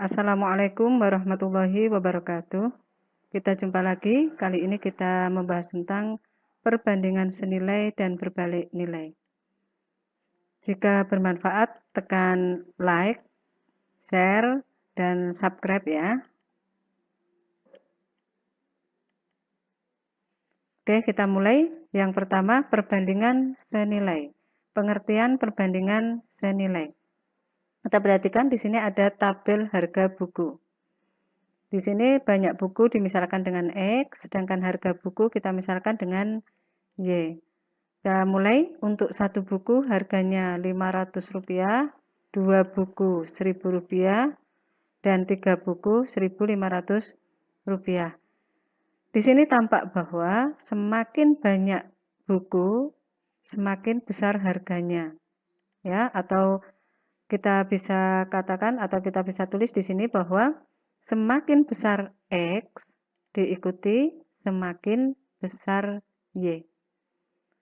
Assalamualaikum warahmatullahi wabarakatuh. Kita jumpa lagi. Kali ini kita membahas tentang perbandingan senilai dan berbalik nilai. Jika bermanfaat, tekan like, share, dan subscribe ya. Oke, kita mulai. Yang pertama, perbandingan senilai. Pengertian perbandingan senilai. Kita perhatikan di sini ada tabel harga buku. Di sini banyak buku dimisalkan dengan X, sedangkan harga buku kita misalkan dengan Y. Kita mulai. Untuk satu buku harganya Rp500, dua buku Rp1.000, dan 3 buku Rp1.500. Di sini tampak bahwa semakin banyak buku, semakin besar harganya. Ya, atau kita bisa katakan atau kita bisa tulis di sini bahwa semakin besar X diikuti semakin besar Y.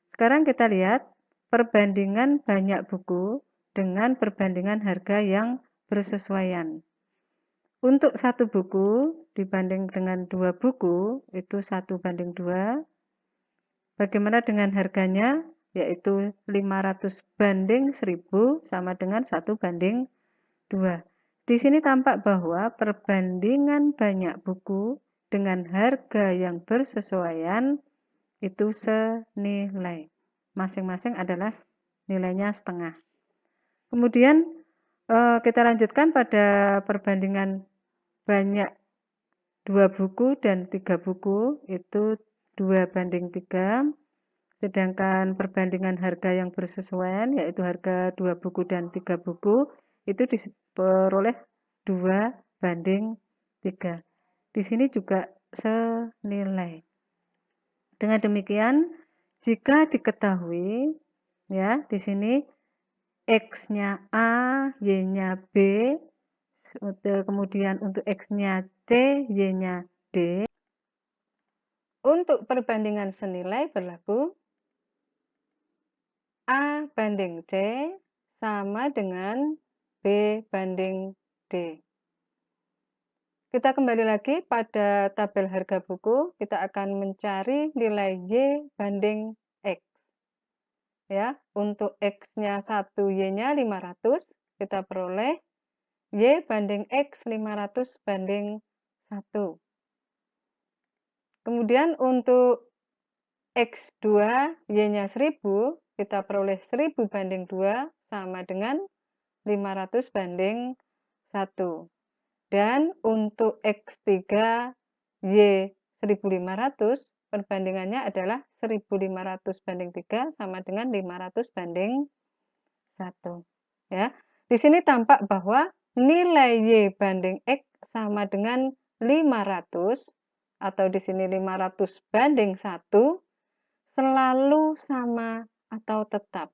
Sekarang kita lihat perbandingan banyak buku dengan perbandingan harga yang bersesuaian. Untuk satu buku dibanding dengan dua buku itu 1:2. Bagaimana dengan harganya? Yaitu 500 banding 1000 sama dengan 1:2. Di sini tampak bahwa perbandingan banyak buku dengan harga yang bersesuaian itu senilai. Masing-masing adalah nilainya setengah. Kemudian kita lanjutkan pada perbandingan banyak 2 buku dan 3 buku itu 2:3. Sedangkan perbandingan harga yang bersesuaian yaitu harga 2 buku dan 3 buku itu diperoleh 2:3. Di sini juga senilai. Dengan demikian, jika diketahui ya, di sini X-nya A, Y-nya B, kemudian untuk X-nya C, Y-nya D. Untuk perbandingan senilai berlaku A banding C sama dengan B banding D. Kita kembali lagi pada tabel harga buku, kita akan mencari nilai Y banding X. Ya, untuk X-nya 1, Y-nya 500, kita peroleh Y banding X 500:1. Kemudian untuk X2, Y-nya 1000, kita peroleh 1000:2 sama dengan 500:1. Dan untuk X3, Y 1500, perbandingannya adalah 1500:3 sama dengan 500:1. Ya. Di sini tampak bahwa nilai Y banding X sama dengan 500 atau di sini 500:1 selalu sama atau tetap,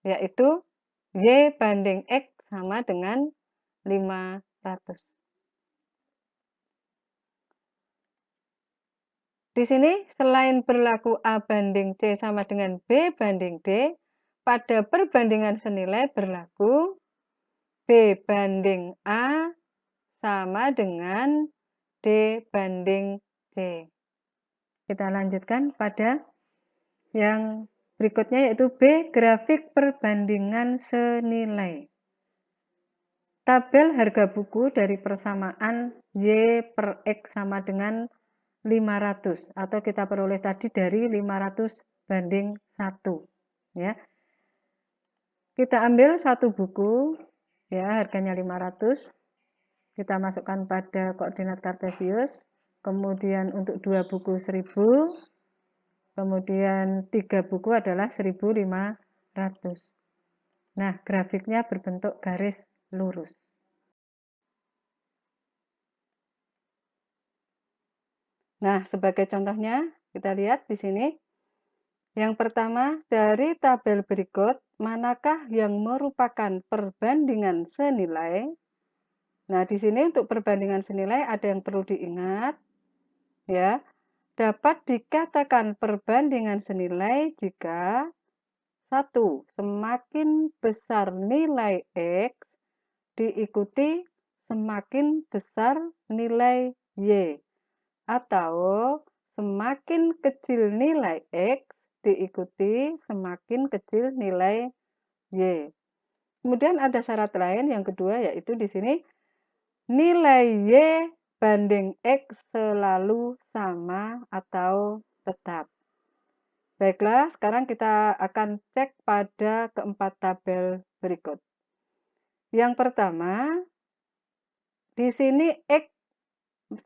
yaitu Y banding X sama dengan 500. Di sini selain berlaku A banding C sama dengan B banding D, pada perbandingan senilai berlaku B banding A sama dengan D banding C. Kita lanjutkan pada yang berikutnya yaitu B, grafik perbandingan senilai. Tabel harga buku dari persamaan Y per X sama dengan 500 atau kita peroleh tadi dari 500:1. Ya. Kita ambil satu buku, ya harganya 500. Kita masukkan pada koordinat kartesius. Kemudian untuk 2 buku 1000. Kemudian 3 buku adalah 1500. Nah, grafiknya berbentuk garis lurus. Nah, sebagai contohnya, kita lihat di sini. Yang pertama, dari tabel berikut, manakah yang merupakan perbandingan senilai? Nah, di sini untuk perbandingan senilai ada yang perlu diingat. Ya, dapat dikatakan perbandingan senilai jika 1. Semakin besar nilai X diikuti semakin besar nilai Y. Atau semakin kecil nilai X diikuti semakin kecil nilai Y. Kemudian ada syarat lain yang kedua, yaitu di sini nilai Y banding X selalu sama atau tetap. Baiklah, sekarang kita akan cek pada keempat tabel berikut. Yang pertama, di sini X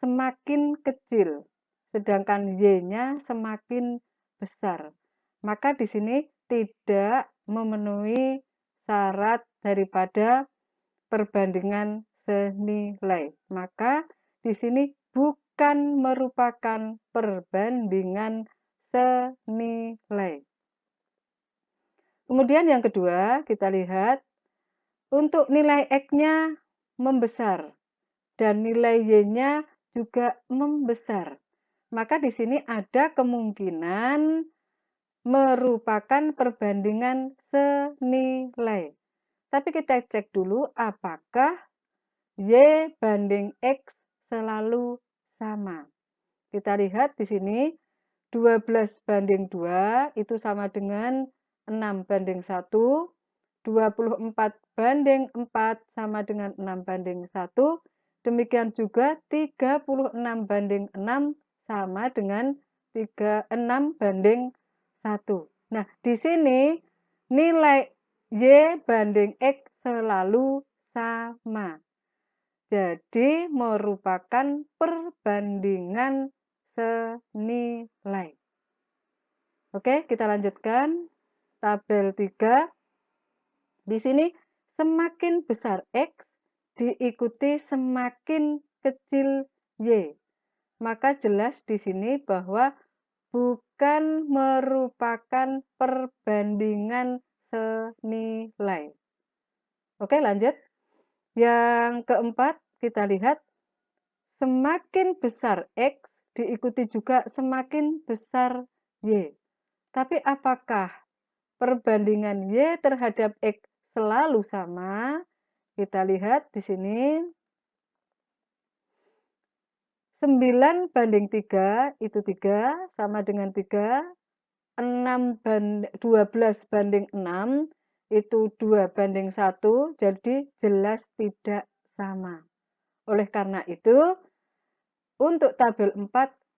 semakin kecil, sedangkan Y-nya semakin besar. Maka di sini tidak memenuhi syarat daripada perbandingan senilai. Maka di sini bukan merupakan perbandingan senilai. Kemudian yang kedua, kita lihat untuk nilai X-nya membesar dan nilai Y-nya juga membesar. Maka di sini ada kemungkinan merupakan perbandingan senilai. Tapi kita cek dulu apakah Y banding X selalu sama. Kita lihat di sini 12 banding 2 itu sama dengan 6 banding 1. 24 banding 4 sama dengan 6 banding 1. Demikian juga 36 banding 6 sama dengan 6 banding 1. Nah, di sini nilai Y banding X selalu sama. Jadi merupakan perbandingan senilai. Oke, kita lanjutkan. Tabel 3. Di sini semakin besar X diikuti semakin kecil Y. Maka jelas di sini bahwa bukan merupakan perbandingan senilai. Oke, lanjut. Yang keempat, kita lihat semakin besar X diikuti juga semakin besar Y. Tapi apakah perbandingan Y terhadap X selalu sama? Kita lihat di sini 9 banding 3 itu 3 sama dengan 3. 12 banding 6 itu 2 banding 1, jadi jelas tidak sama. Oleh karena itu, untuk tabel 4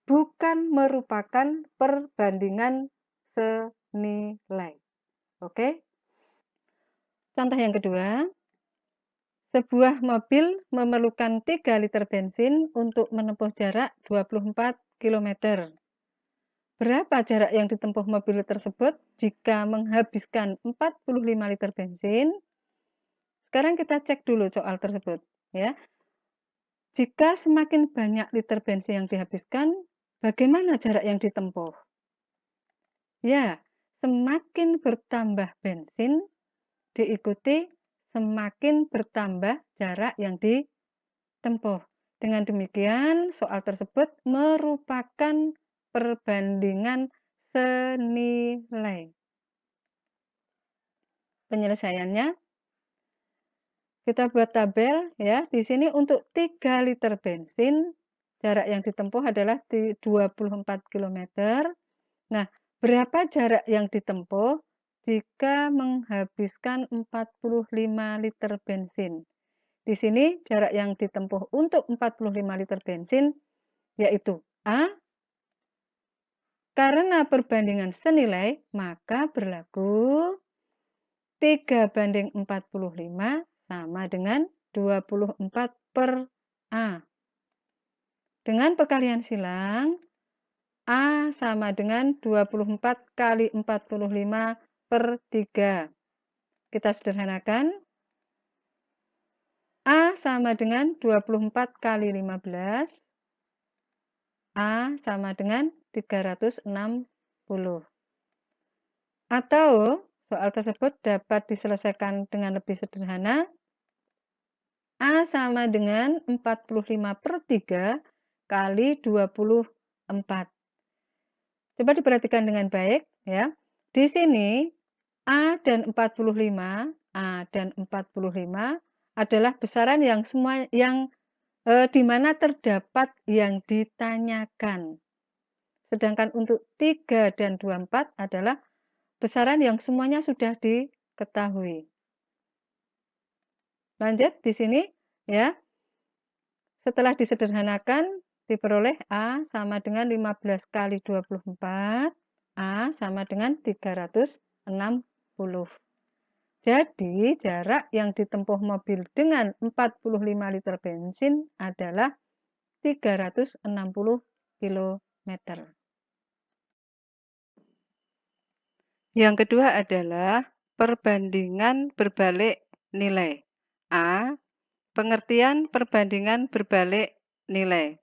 bukan merupakan perbandingan senilai. Oke? Contoh yang kedua, sebuah mobil memerlukan 3 liter bensin untuk menempuh jarak 24 km. Berapa jarak yang ditempuh mobil tersebut jika menghabiskan 45 liter bensin? Sekarang kita cek dulu soal tersebut, ya. Jika semakin banyak liter bensin yang dihabiskan, bagaimana jarak yang ditempuh? Ya, semakin bertambah bensin diikuti semakin bertambah jarak yang ditempuh. Dengan demikian, soal tersebut merupakan perbandingan senilai. Penyelesaiannya, kita buat tabel ya. Di sini untuk 3 liter bensin, jarak yang ditempuh adalah 24 km. Nah, berapa jarak yang ditempuh jika menghabiskan 45 liter bensin? Di sini jarak yang ditempuh untuk 45 liter bensin yaitu A. Karena perbandingan senilai, maka berlaku 3 banding 45 sama dengan 24 per A. Dengan perkalian silang, A sama dengan 24 kali 45 per 3. Kita sederhanakan. A sama dengan 24 kali 15. A sama dengan 360. Atau soal tersebut dapat diselesaikan dengan lebih sederhana. A sama dengan 45 per 3 kali 24. Coba diperhatikan dengan baik ya. Di sini A dan 45 adalah besaran yang di mana terdapat yang ditanyakan. Sedangkan untuk 3 dan 24 adalah besaran yang semuanya sudah diketahui. Lanjut di sini ya. Setelah disederhanakan diperoleh A sama dengan 15 kali 24, A sama dengan 360. Jadi jarak yang ditempuh mobil dengan 45 liter bensin adalah 360 km. Yang kedua adalah perbandingan berbalik nilai. A. Pengertian perbandingan berbalik nilai.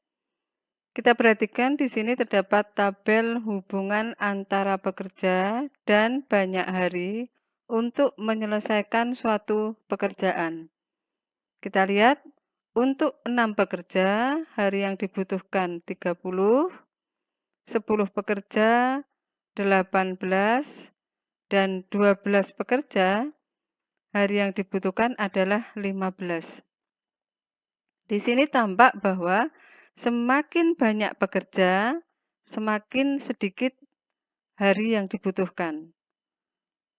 Kita perhatikan di sini terdapat tabel hubungan antara pekerja dan banyak hari untuk menyelesaikan suatu pekerjaan. Kita lihat untuk 6 pekerja, hari yang dibutuhkan 30, 10 pekerja 18, dan 12 pekerja, hari yang dibutuhkan adalah 15. Di sini tampak bahwa semakin banyak pekerja, semakin sedikit hari yang dibutuhkan.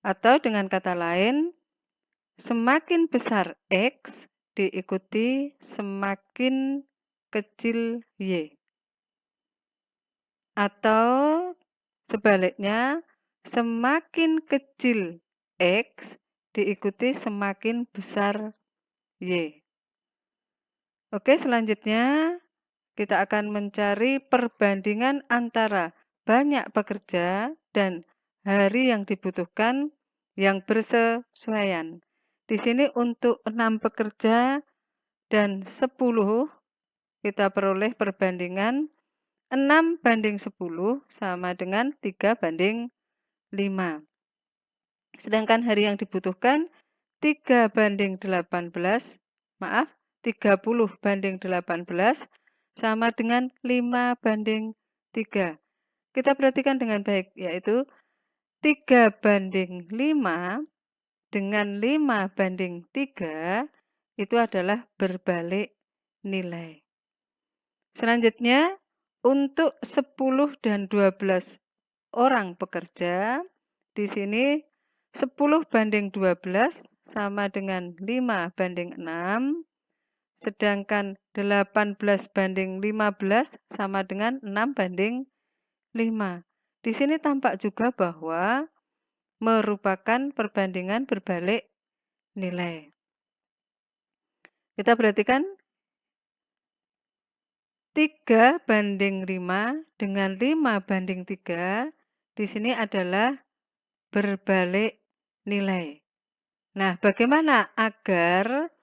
Atau dengan kata lain, semakin besar X diikuti semakin kecil Y. Atau sebaliknya, semakin kecil X diikuti semakin besar Y. Oke, selanjutnya kita akan mencari perbandingan antara banyak pekerja dan hari yang dibutuhkan yang bersesuaian. Di sini untuk 6 pekerja dan 10 kita peroleh perbandingan 6 banding 10 sama dengan 3 banding 5. Sedangkan hari yang dibutuhkan 3 banding 18, 30 banding 18 sama dengan 5 banding 3. Kita perhatikan dengan baik, yaitu 3 banding 5 dengan 5 banding 3 itu adalah berbalik nilai. Selanjutnya, untuk 10 dan 12 orang pekerja, di sini 10 banding 12 sama dengan 5 banding 6, sedangkan 18 banding 15 sama dengan 6 banding 5. Di sini tampak juga bahwa merupakan perbandingan berbalik nilai. Kita perhatikan 3 banding 5 dengan 5 banding 3 di sini adalah berbalik nilai. Nah, bagaimana agar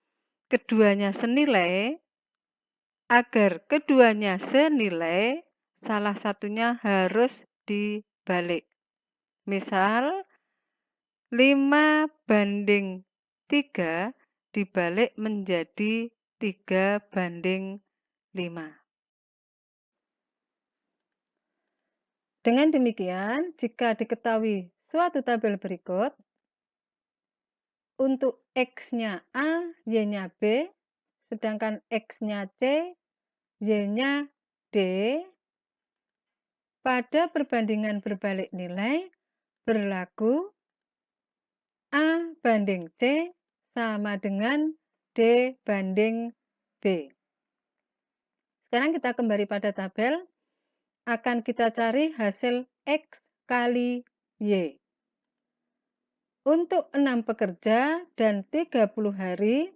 keduanya senilai? Agar keduanya senilai, salah satunya harus dibalik. Misal, 5 banding 3 dibalik menjadi 3 banding 5. Dengan demikian, jika diketahui suatu tabel berikut, untuk X-nya A, Y-nya B, sedangkan X-nya C, Y-nya D, pada perbandingan berbalik nilai berlaku A banding C sama dengan D banding B. Sekarang kita kembali pada tabel, akan kita cari hasil X kali Y. Untuk 6 pekerja dan 30 hari,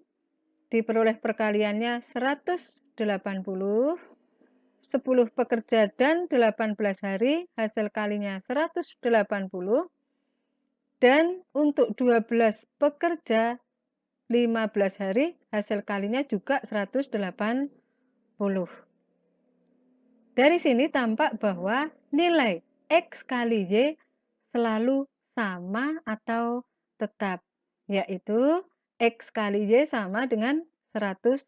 diperoleh perkaliannya 180, 10 pekerja dan 18 hari, hasil kalinya 180, dan untuk 12 pekerja 15 hari, hasil kalinya juga 180. Dari sini tampak bahwa nilai X kali Y selalu sama atau tetap, yaitu X kali Y sama dengan 180.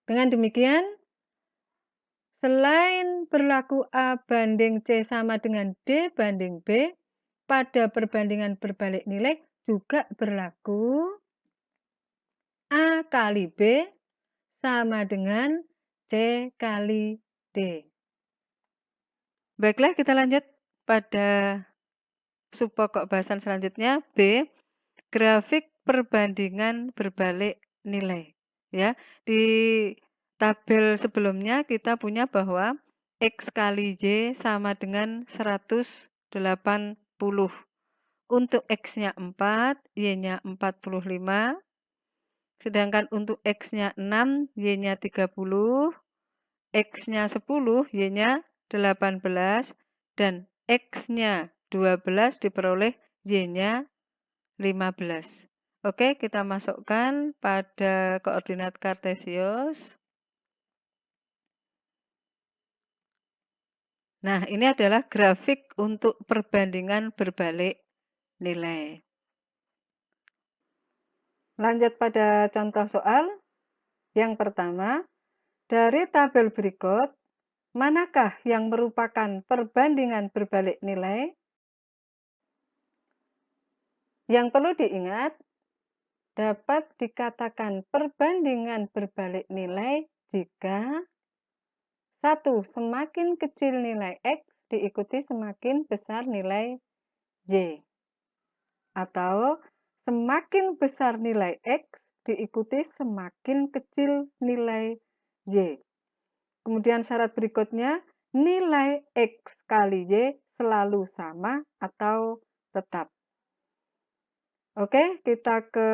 Dengan demikian, selain berlaku A banding C sama dengan D banding B, pada perbandingan berbalik nilai juga berlaku A kali B sama dengan C kali D. Baiklah, kita lanjut pada subpokok bahasan selanjutnya B, grafik perbandingan berbalik nilai. Ya, di tabel sebelumnya kita punya bahwa X kali Y sama dengan 180. Untuk X-nya 4, Y-nya 45. Sedangkan untuk X-nya 6, Y-nya 30. X-nya 10, Y-nya 18, dan X-nya 12 diperoleh Y-nya 15. Oke, kita masukkan pada koordinat kartesius. Nah, ini adalah grafik untuk perbandingan berbalik nilai. Lanjut pada contoh soal. Yang pertama, dari tabel berikut, manakah yang merupakan perbandingan berbalik nilai? Yang perlu diingat, dapat dikatakan perbandingan berbalik nilai jika 1. Semakin kecil nilai X diikuti semakin besar nilai Y. Atau semakin besar nilai X diikuti semakin kecil nilai Y. Kemudian syarat berikutnya, nilai X kali Y selalu sama atau tetap. Oke, kita ke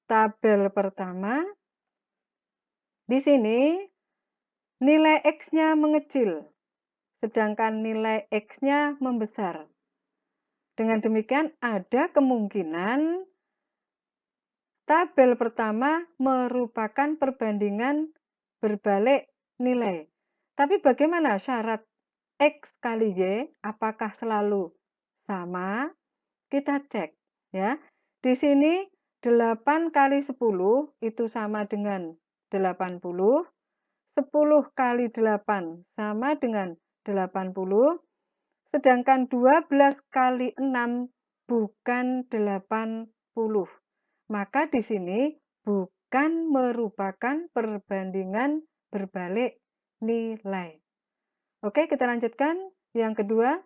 tabel pertama. Di sini nilai X-nya mengecil, sedangkan nilai X-nya membesar. Dengan demikian ada kemungkinan tabel pertama merupakan perbandingan berbalik nilai. Tapi bagaimana syarat X kali Y? Apakah selalu sama? Kita cek ya. Di sini 8 kali 10 itu sama dengan 80. 10 kali 8 sama dengan 80. Sedangkan 12 kali 6 bukan 80. Maka di sini bukan merupakan perbandingan berbalik nilai. Oke, kita lanjutkan. Yang kedua,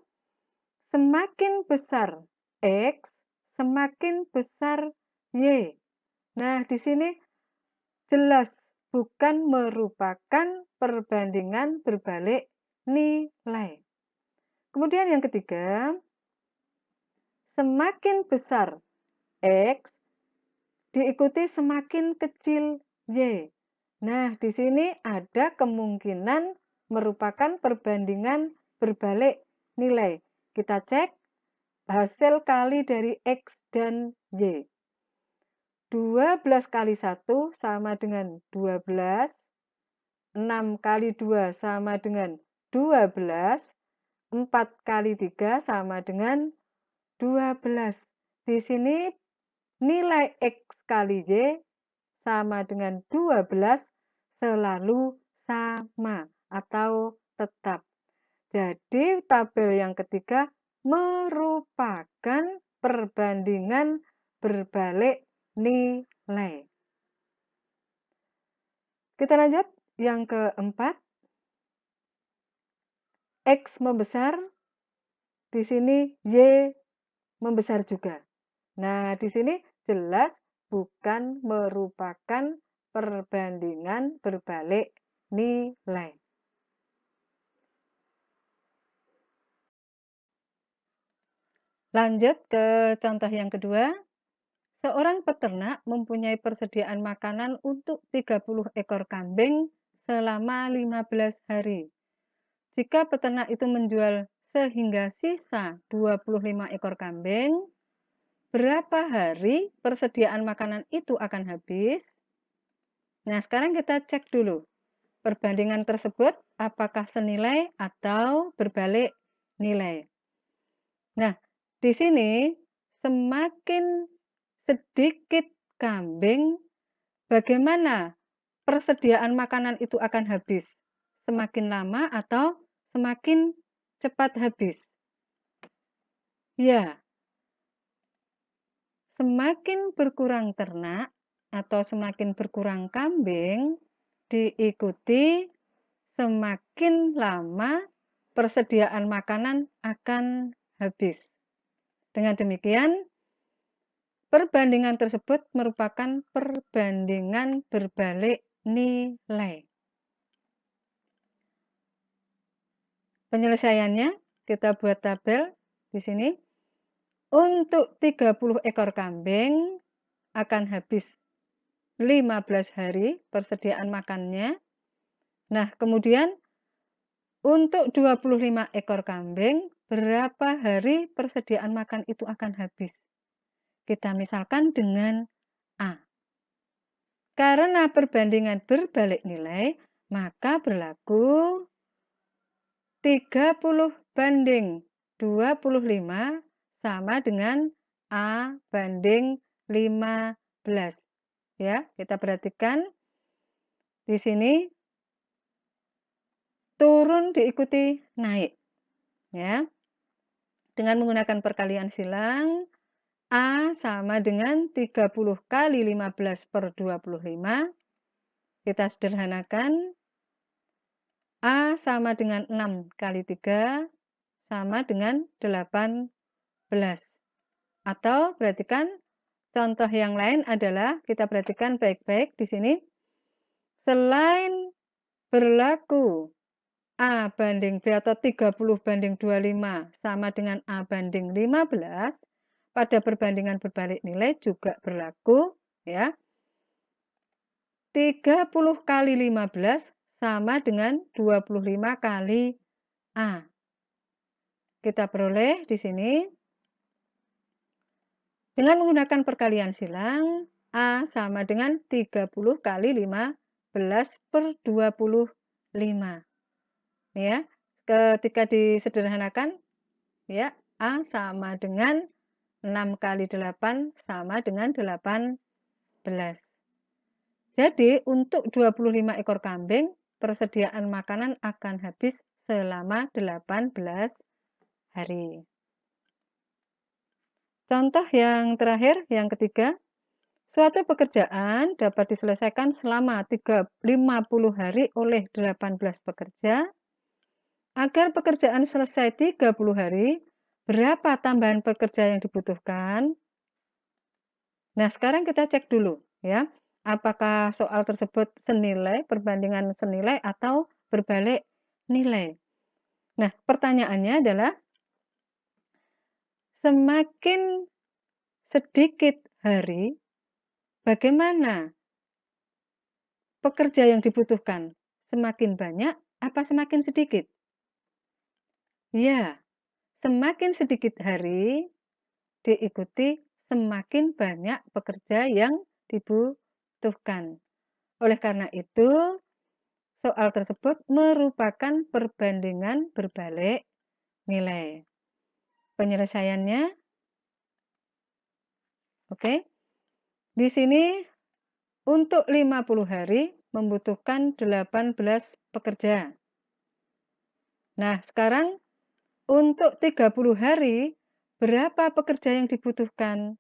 semakin besar X, semakin besar Y. Nah, di sini jelas bukan merupakan perbandingan berbalik nilai. Kemudian yang ketiga, semakin besar X diikuti semakin kecil Y. Nah, di sini ada kemungkinan merupakan perbandingan berbalik nilai. Kita cek hasil kali dari X dan Y. 12 kali 1 sama dengan 12. 6 kali 2 sama dengan 12. 4 kali 3 sama dengan 12. Di sini nilai X kali Y sama dengan 12 selalu sama atau tetap. Jadi tabel yang ketiga merupakan perbandingan berbalik nilai. Kita lanjut yang keempat. X membesar, di sini Y membesar juga. Nah, di sini jelas bukan merupakan perbandingan berbalik nilai. Lanjut ke contoh yang kedua. Seorang peternak mempunyai persediaan makanan untuk 30 ekor kambing selama 15 hari. Jika peternak itu menjual sehingga sisa 25 ekor kambing, berapa hari persediaan makanan itu akan habis? Nah, sekarang kita cek dulu. Perbandingan tersebut apakah senilai atau berbalik nilai. Nah, di sini semakin sedikit kambing, bagaimana persediaan makanan itu akan habis? Semakin lama atau semakin cepat habis? Ya, semakin berkurang ternak atau semakin berkurang kambing, diikuti semakin lama persediaan makanan akan habis. Dengan demikian, perbandingan tersebut merupakan perbandingan berbalik nilai. Penyelesaiannya, kita buat tabel di sini. Untuk 30 ekor kambing akan habis 15 hari persediaan makannya. Nah, kemudian untuk 25 ekor kambing, berapa hari persediaan makan itu akan habis? Kita misalkan dengan A. Karena perbandingan berbalik nilai, maka berlaku 30 banding 25 sama dengan A banding 15. Ya, kita perhatikan di sini turun diikuti naik. Ya. Dengan menggunakan perkalian silang, A sama dengan 30 kali 15 per 25. Kita sederhanakan. A sama dengan 6 kali 3 sama dengan 18. Atau perhatikan contoh yang lain adalah kita perhatikan baik-baik di sini. Selain berlaku A banding B atau 30 banding 25 sama dengan A banding 15, pada perbandingan berbalik nilai juga berlaku ya. 30 kali 15 sama dengan 25 kali A. Kita peroleh di sini dengan menggunakan perkalian silang, A sama dengan 30 kali 15 per 25. Ya, ketika disederhanakan, ya, A sama dengan 6 kali 8 sama dengan 18. Jadi, untuk 25 ekor kambing, persediaan makanan akan habis selama 18 hari. Contoh yang terakhir, yang ketiga, suatu pekerjaan dapat diselesaikan selama 50 hari oleh 18 pekerja. Agar pekerjaan selesai 30 hari, berapa tambahan pekerja yang dibutuhkan? Nah, sekarang kita cek dulu ya, apakah soal tersebut senilai, perbandingan senilai atau berbalik nilai. Nah, pertanyaannya adalah semakin sedikit hari, bagaimana pekerja yang dibutuhkan? Semakin banyak apa semakin sedikit? Ya, semakin sedikit hari diikuti semakin banyak pekerja yang dibutuhkan. Oleh karena itu, soal tersebut merupakan perbandingan berbalik nilai. Penyelesaiannya, oke. Di sini untuk 50 hari membutuhkan 18 pekerja. Nah, sekarang untuk 30 hari berapa pekerja yang dibutuhkan?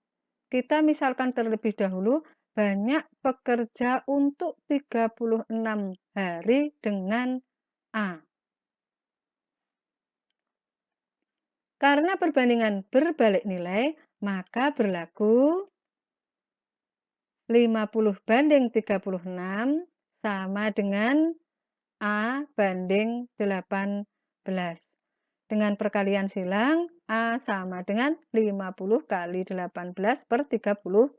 Kita misalkan terlebih dahulu banyak pekerja untuk 36 hari dengan A. Karena perbandingan berbalik nilai, maka berlaku 50 banding 36 sama dengan A banding 18. Dengan perkalian silang, A sama dengan 50 kali 18 per 36.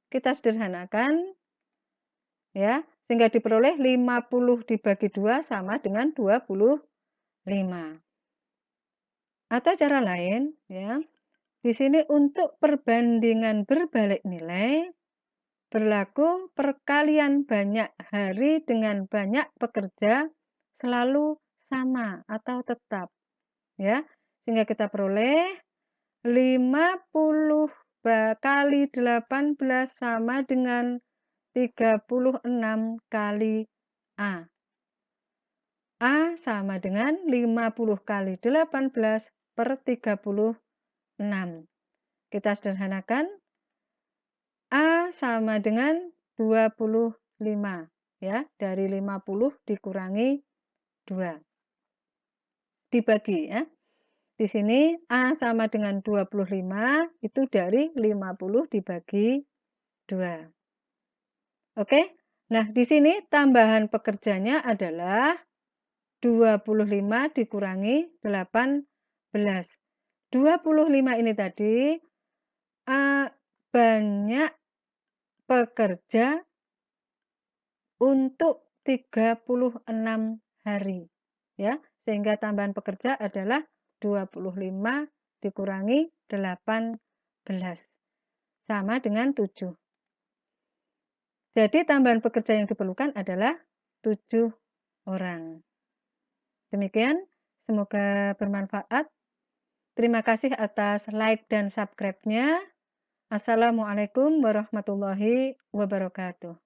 Kita sederhanakan, ya, sehingga diperoleh 50 dibagi 2 sama dengan 25. Atau cara lain, ya, di sini untuk perbandingan berbalik nilai, berlaku perkalian banyak hari dengan banyak pekerja selalu sama atau tetap. Ya, sehingga kita peroleh 50 kali 18 sama dengan 36 kali A. A sama dengan 50 kali 18 per 36. Kita sederhanakan, A sama dengan 25 ya, dari 50 dikurangi 2. Dibagi ya. Di sini A sama dengan 25 itu dari 50 dibagi 2. Oke. Nah, di sini tambahan pekerjanya adalah 25 dikurangi 18. 25 ini tadi, banyak pekerja untuk 36 hari, ya. Sehingga tambahan pekerja adalah 25 dikurangi 18, sama dengan 7. Jadi tambahan pekerja yang diperlukan adalah 7 orang. Demikian, semoga bermanfaat. Terima kasih atas like dan subscribe-nya. Assalamualaikum warahmatullahi wabarakatuh.